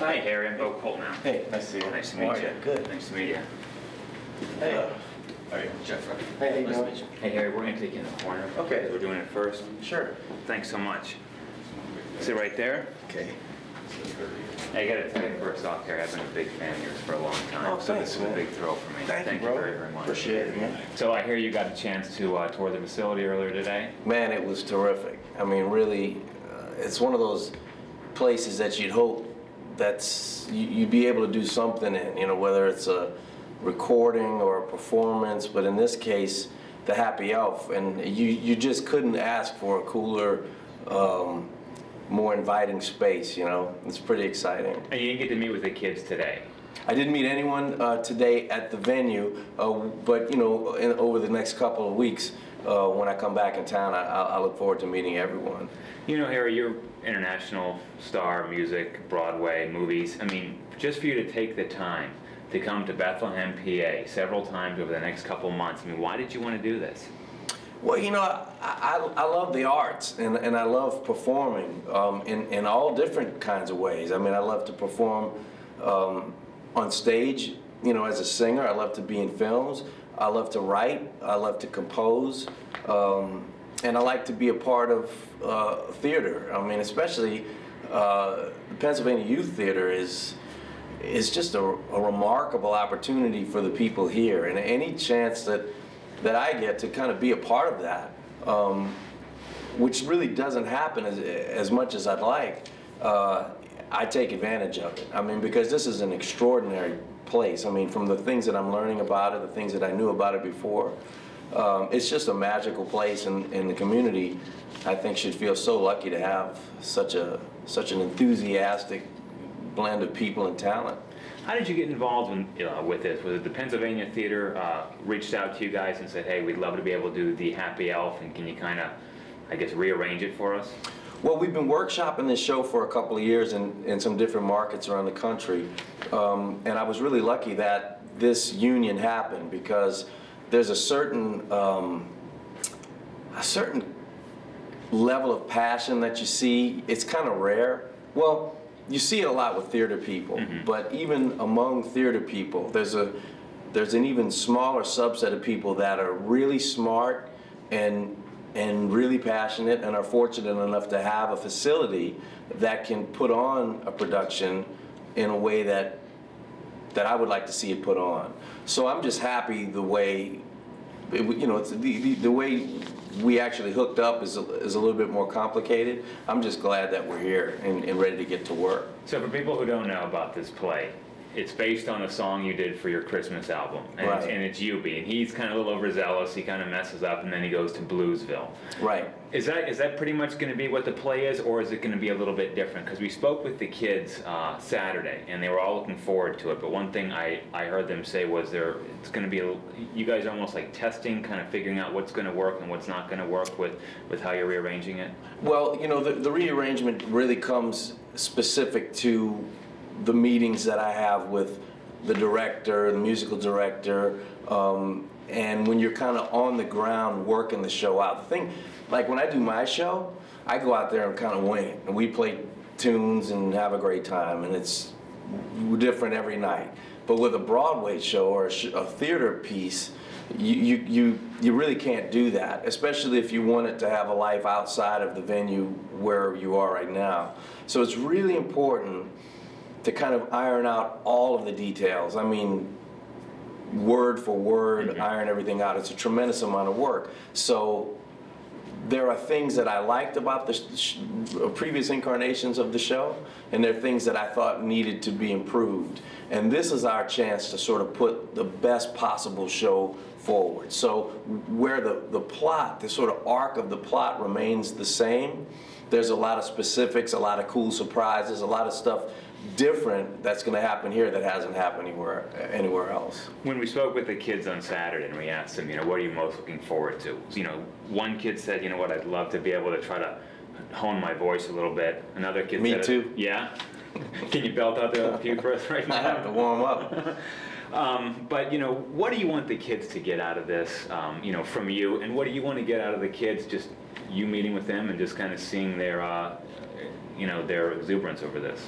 Hi, Harry. I'm Bo Colt now. Hey, nice to see you. Nice to meet you. Good. Nice to meet you. Hey. How are you? Jeff. Hey, Nice to meet you. Hey, Harry, we're going to take you in the corner. Okay. We're doing it first. Sure. Thanks so much. Sit right there. Okay. Hey, I got to tell you first off, Harry, I've been a big fan of yours for a long time. Oh, so thanks, this is man. a big thrill for me. Thank you, bro. very, very much. Appreciate it, man. So I hear you got a chance to tour the facility earlier today. Man, it was terrific. I mean, really, it's one of those places that you'd hope you'd be able to do something in, you know, whether it's a recording or a performance, but in this case, the Happy Elf, and you just couldn't ask for a cooler, more inviting space, you know. It's pretty exciting. And you didn't get to meet with the kids today. I didn't meet anyone today at the venue, but you know, over the next couple of weeks, when I come back in town, I look forward to meeting everyone. You know, Harry, you're international star, music, Broadway, movies. I mean, just for you to take the time to come to Bethlehem, PA, several times over the next couple months, I mean, why did you want to do this? Well, you know, I love the arts, and I love performing in all different kinds of ways. I mean, I love to perform on stage, you know, as a singer. I love to be in films. I love to write. I love to compose. And I like to be a part of theater. I mean, especially the Pennsylvania Youth Theater is just a remarkable opportunity for the people here. And any chance that I get to kind of be a part of that, which really doesn't happen as much as I'd like, I take advantage of it. I mean, because this is an extraordinary place. I mean, from the things that I'm learning about it, the things that I knew about it before, it's just a magical place, and the community, I think, should feel so lucky to have such an enthusiastic blend of people and talent. How did you get involved with this? Was it the Pennsylvania Theater reached out to you guys and said, hey, we'd love to be able to do the Happy Elf, and can you kind of, I guess, rearrange it for us? Well, we've been workshopping this show for a couple of years in some different markets around the country, and I was really lucky that this union happened, because there's a certain level of passion that you see. It's kind of rare. Well, you see it a lot with theater people, but even among theater people, there's an even smaller subset of people that are really smart and really passionate and are fortunate enough to have a facility that can put on a production in a way that I would like to see it put on. So I'm just happy the way, you know, the way we actually hooked up is a little bit more complicated. I'm just glad that we're here and ready to get to work. So for people who don't know about this play, it's based on a song you did for your Christmas album, and, right. It's Eubie, and he's kind of a little overzealous. He kind of messes up, and then he goes to Bluesville. Right. Is that pretty much going to be what the play is, or is it going to be a little bit different? Because we spoke with the kids Saturday, and they were all looking forward to it. But one thing I heard them say was it's going to be you guys are almost like testing, kind of figuring out what's going to work and what's not going to work with how you're rearranging it. Well, you know, the rearrangement really comes specific to the meetings that I have with the director, the musical director, and when you're kind of on the ground working the show out. The thing, like when I do my show, I go out there and kind of wing it, and we play tunes and have a great time, and it's different every night. But with a Broadway show or a theater piece, you really can't do that, especially if you want it to have a life outside of the venue where you are right now. So it's really important to kind of iron out all of the details. I mean, word for word, iron everything out. It's a tremendous amount of work. So there are things that I liked about the previous incarnations of the show, and there are things that I thought needed to be improved. And this is our chance to sort of put the best possible show forward. So where the plot, the sort of arc of the plot remains the same, there's a lot of specifics, a lot of cool surprises, a lot of stuff different that's going to happen here that hasn't happened anywhere else. When we spoke with the kids on Saturday and we asked them, you know, what are you most looking forward to? You know, one kid said, you know what, I'd love to be able to try to hone my voice a little bit. Another kid said, me too. Yeah? Can you belt out the few for us right now? I have to warm up. But, you know, what do you want the kids to get out of this, you know, from you? And what do you want to get out of the kids, just you meeting with them and just kind of seeing their, you know, their exuberance over this?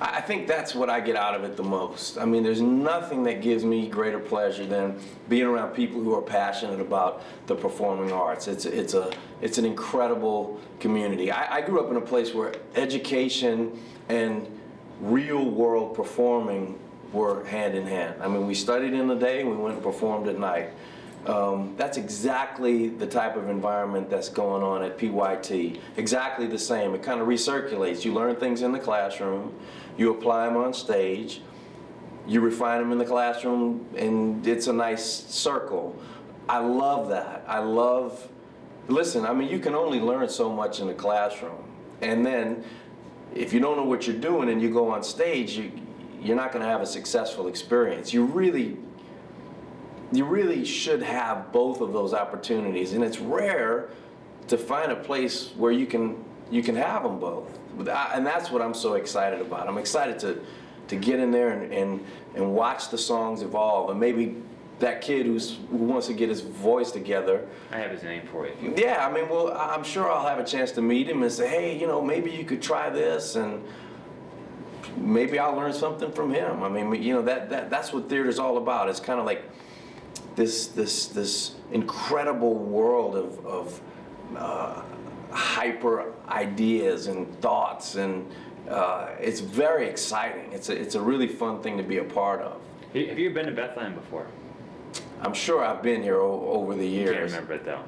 I think that's what I get out of it the most. I mean, there's nothing that gives me greater pleasure than being around people who are passionate about the performing arts. It's an incredible community. I grew up in a place where education and real world performing were hand in hand. I mean, we studied in the day and we went and performed at night. That's exactly the type of environment that's going on at PYT. Exactly the same. It kind of recirculates. You learn things in the classroom, you apply them on stage, you refine them in the classroom, and it's a nice circle. I love that. Listen, I mean, you can only learn so much in the classroom. And then, if you don't know what you're doing and you go on stage, you're not going to have a successful experience. You really should have both of those opportunities, and it's rare to find a place where you can have them both. And that's what I'm so excited about. I'm excited to get in there and watch the songs evolve, and maybe that kid who wants to get his voice together. I have his name for you. Yeah, I mean, well, I'm sure I'll have a chance to meet him and say, hey, you know, maybe you could try this, and maybe I'll learn something from him. I mean, you know, that's what theater's all about. It's kind of like this incredible world of hyper ideas and thoughts, and it's very exciting. It's a really fun thing to be a part of. Have you been to Bethlehem before? I'm sure I've been here over the years. Can't remember it though.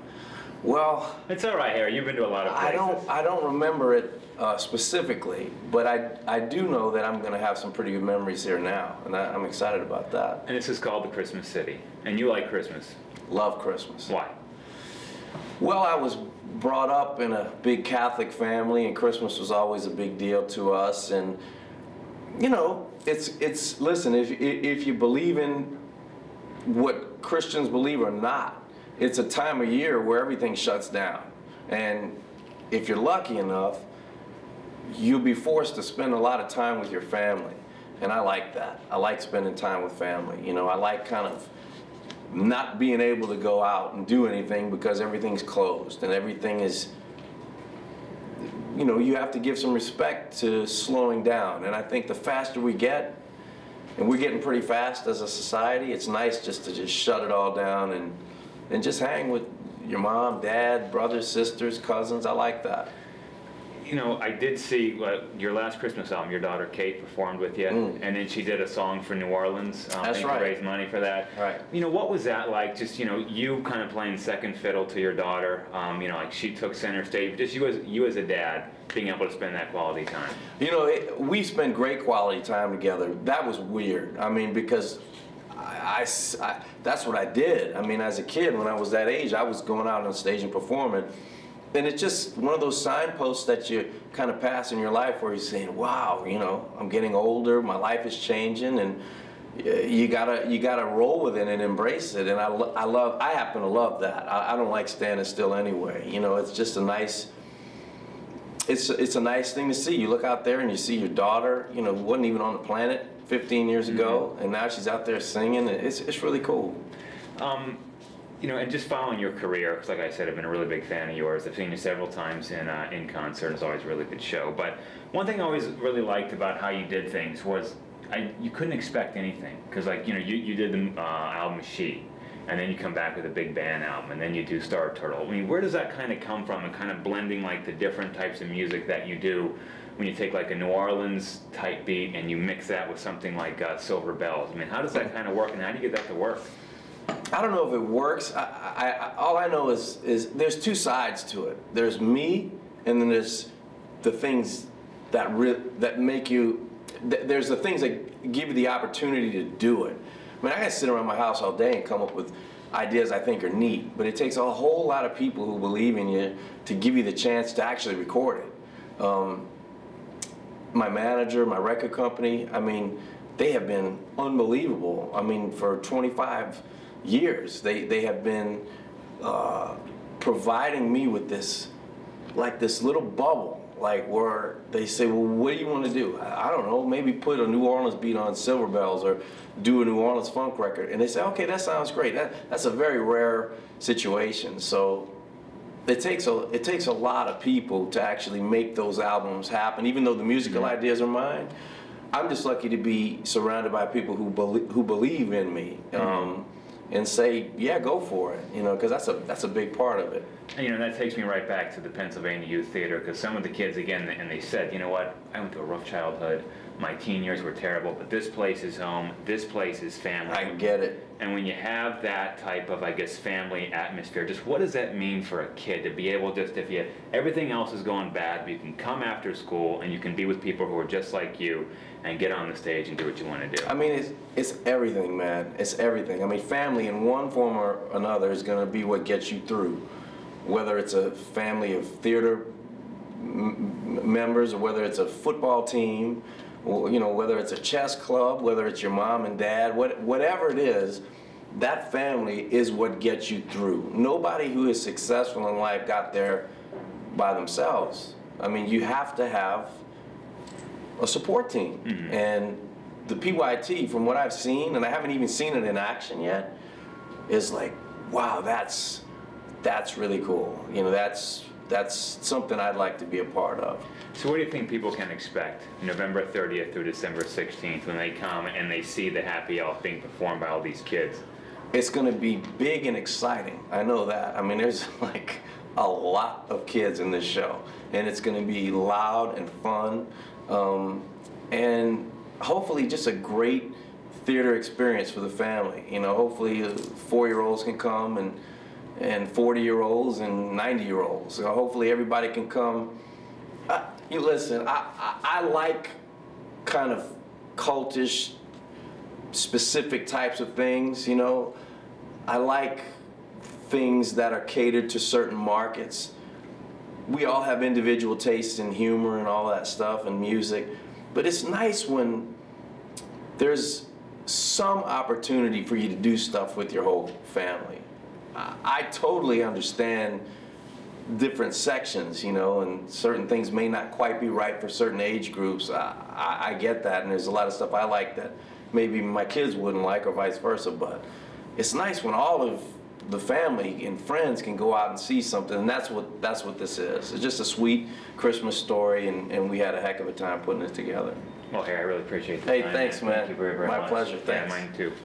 Well, it's all right, Harry. You've been to a lot of places. I don't remember it specifically, but I do know that I'm going to have some pretty good memories here now, and I'm excited about that. And this is called the Christmas City, and you like Christmas. Love Christmas. Why? Well, I was brought up in a big Catholic family, and Christmas was always a big deal to us. And you know, it's listen, if you believe in what Christians believe or not, it's a time of year where everything shuts down, and if you're lucky enough, you'll be forced to spend a lot of time with your family, and I like that. I like spending time with family. You know, I like kind of not being able to go out and do anything because everything's closed and everything is, you know, you have to give some respect to slowing down. And I think the faster we get, and we're getting pretty fast as a society, it's nice just to shut it all down and just hang with your mom, dad, brothers, sisters, cousins. I like that. You know, I did see your last Christmas album, your daughter Kate performed with you, and then she did a song for New Orleans. That's right. To raise money for that. Right. You know, what was that like? Just, you know, you kind of playing second fiddle to your daughter. You know, like she took center stage. Just you as a dad being able to spend that quality time. You know, we spent great quality time together. That was weird. I mean, because that's what I did. I mean, as a kid, when I was that age, I was going out on stage and performing. And it's just one of those signposts that you kind of pass in your life where you're saying, wow, you know, I'm getting older, my life is changing, and you gotta roll with it and embrace it. And I happen to love that. I don't like standing still anyway. You know, it's just a nice, it's a nice thing to see. You look out there and you see your daughter, you know, wasn't even on the planet 15 years ago, and now she's out there singing. It's really cool. You know, and just following your career, because like I said, I've been a really big fan of yours. I've seen you several times in concert. It's always a really good show. But one thing I always really liked about how you did things was you couldn't expect anything. Because, like, you know, you did the album She, and then you come back with a big band album, and then you do Star Turtle. I mean, where does that kind of come from, and kind of blending, like, the different types of music that you do when you take, like, a New Orleans type beat and you mix that with something like Silver Bells? I mean, how does that kind of work, and how do you get that to work? I don't know if it works. All I know is there's two sides to it. There's me, and then there's the things that make you. There's the things that give you the opportunity to do it. I mean, I can sit around my house all day and come up with ideas I think are neat, but it takes a whole lot of people who believe in you to give you the chance to actually record it. My manager, my record company, I mean, they have been unbelievable. I mean, for 25 years, they have been providing me with this, like this little bubble, like where they say, well, what do you want to do? I don't know, maybe put a New Orleans beat on Silver Bells or do a New Orleans funk record. And they say, okay, that sounds great. That's a very rare situation. So it takes a lot of people to actually make those albums happen. Even though the musical ideas are mine, I'm just lucky to be surrounded by people who believe in me, and say, yeah, go for it, you know, because that's a big part of it. And, you know, that takes me right back to the Pennsylvania Youth Theater, because some of the kids, again, and they said, you know what, I went through a rough childhood, my teen years were terrible, but this place is home, this place is family. I get it. And when you have that type of, I guess, family atmosphere, just what does that mean for a kid to be able just, if you, everything else is going bad, but you can come after school and you can be with people who are just like you and get on the stage and do what you want to do? I mean, it's everything, man. It's everything. I mean, family in one form or another is going to be what gets you through. Whether it's a family of theater members, or whether it's a football team, or, you know, whether it's a chess club, whether it's your mom and dad, whatever it is, that family is what gets you through. Nobody who is successful in life got there by themselves. I mean, you have to have a support team. And the PYT, from what I've seen, and I haven't even seen it in action yet, is like, wow, that's really cool. You know, that's something I'd like to be a part of. So what do you think people can expect November 30th through December 16th when they come and they see the Happy Elf being performed by all these kids? It's going to be big and exciting. I know that. I mean, there's like a lot of kids in this show, and it's going to be loud and fun, and hopefully just a great theater experience for the family. You know, hopefully 4-year-olds can come, and 40-year-olds and 90-year-olds. So hopefully everybody can come. You listen, I like kind of cultish, specific types of things, you know. I like things that are catered to certain markets. We all have individual tastes in humor and all that stuff and music, but it's nice when there's some opportunity for you to do stuff with your whole family. I totally understand different sections, you know, and certain things may not quite be right for certain age groups. I get that, and there's a lot of stuff I like that maybe my kids wouldn't like, or vice versa, but it's nice when all of the family and friends can go out and see something, and that's what this is. It's just a sweet Christmas story, and we had a heck of a time putting it together. Well, hey, I really appreciate the time. Hey, thanks, man. Thank you very, very much. My pleasure. Thanks. Yeah, mine too.